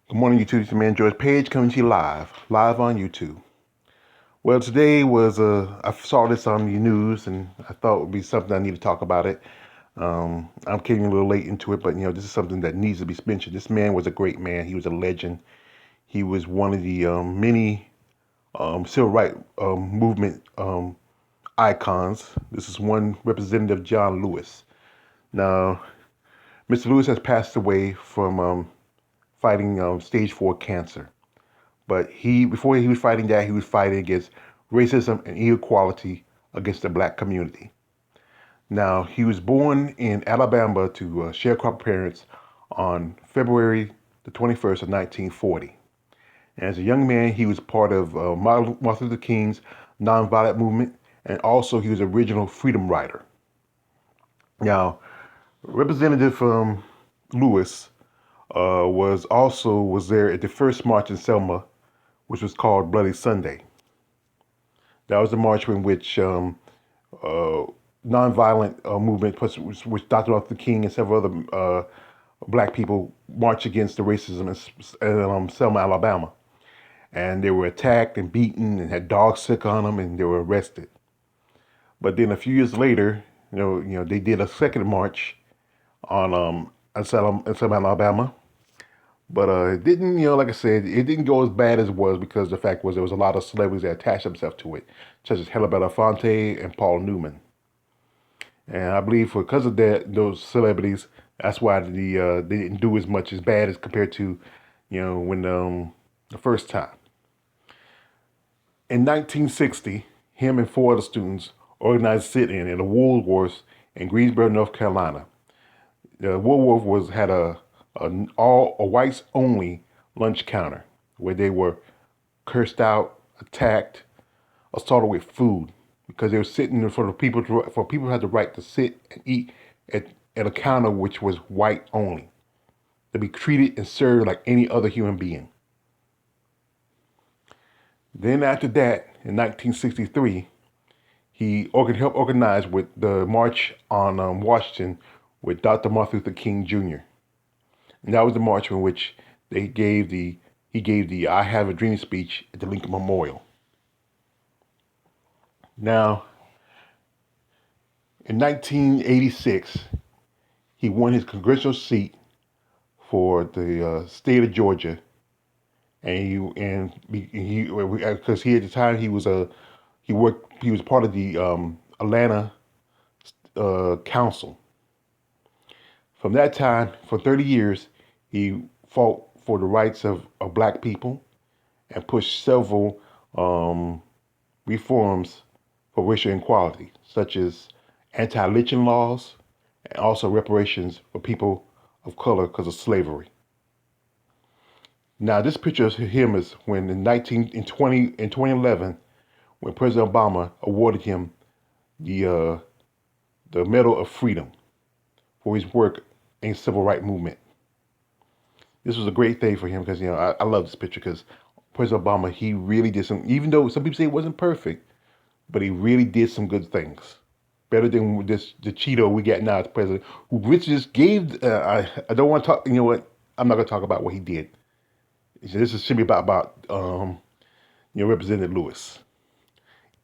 Good morning, YouTube. It's your man George Page coming to you live on YouTube. Well, today was I saw this on the news and I thought it would be something I need to talk about it. I'm getting a little late into it, but this is something that needs to be mentioned. This man was a great man. He was a legend. He was one of the many civil rights movement icons. This is one representative, John Lewis. Now, Mr. Lewis has passed away from fighting stage 4 cancer. But before he was fighting that, he was fighting against racism and inequality against the black community. Now, he was born in Alabama to sharecropper parents on February the 21st of 1940. And as a young man, he was part of Martin Luther King's nonviolent movement, and also he was an original freedom rider. Now, Representative Lewis was there at the first march in Selma, which was called Bloody Sunday. That was the march in which uh, nonviolent movement, which Dr. Martin Luther King and several other black people marched against the racism in Selma, Alabama. And they were attacked and beaten and had dogs sick on them and they were arrested. But then a few years later, they did a second march on Selma, Alabama. But it didn't, like I said, it didn't go as bad as it was because the fact was there was a lot of celebrities that attached themselves to it, such as Helen Belafonte and Paul Newman. And I believe because of that, those celebrities, that's why they didn't do as much as bad as compared to, when the first time. In 1960, him and four other students organized a sit-in at a Woolworths in Greensboro, North Carolina. The Woolworth had a whites only lunch counter where they were cursed out, attacked, assaulted with food because they were sitting for people who had the right to sit and eat at a counter which was white only, to be treated and served like any other human being. Then after that, in 1963, he helped organize with the March on Washington with Dr. Martin Luther King Jr. And that was the march in which he gave the "I Have a Dream" speech at the Lincoln Memorial. Now, in 1986, he won his congressional seat for the state of Georgia, and he because he at the time he was part of the Atlanta council. From that time, for 30 years, he fought for the rights of black people and pushed several reforms for racial equality, such as anti-lynching laws and also reparations for people of color because of slavery. Now, this picture of him is when in 2011, when President Obama awarded him the uh, the Medal of Freedom for his work in the civil rights movement. This was a great thing for him because I love this picture because President Obama, he really did some, even though some people say it wasn't perfect, but he really did some good things. Better than the Cheeto we got now as president, who which just gave. I don't want to talk. You know what? I'm not going to talk about what he did. This should be about Representative Lewis.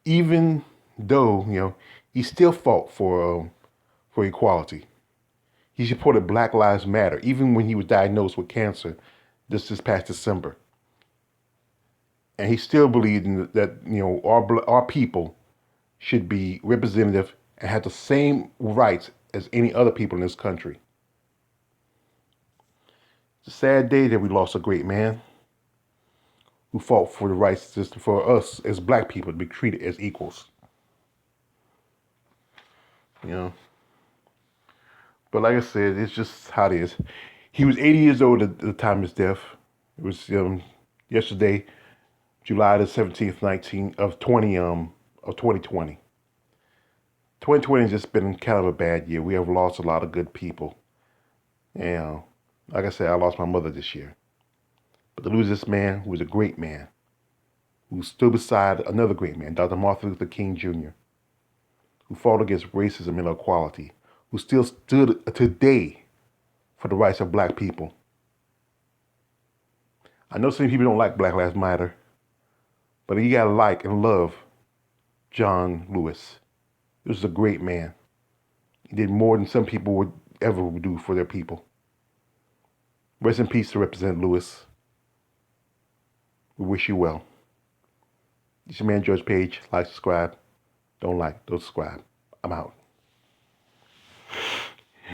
Even though he still fought for equality. He supported Black Lives Matter, even when he was diagnosed with cancer this past December. And he still believed that our people should be representative and have the same rights as any other people in this country. It's a sad day that we lost a great man who fought for the rights just for us as black people to be treated as equals. You know. But like I said, it's just how it is. He was 80 years old at the time of his death. It was yesterday, July the 17th, 2020. 2020 has just been kind of a bad year. We have lost a lot of good people. And like I said, I lost my mother this year. But to lose this man who was a great man, who stood beside another great man, Dr. Martin Luther King Jr., who fought against racism and inequality, who still stood today for the rights of black people. I know some people don't like Black Lives Matter, but you gotta like and love John Lewis. He was a great man. He did more than some people would ever do for their people. Rest in peace to Representative Lewis. We wish you well. It's your man, George Page. Like, subscribe. Don't like, don't subscribe. I'm out.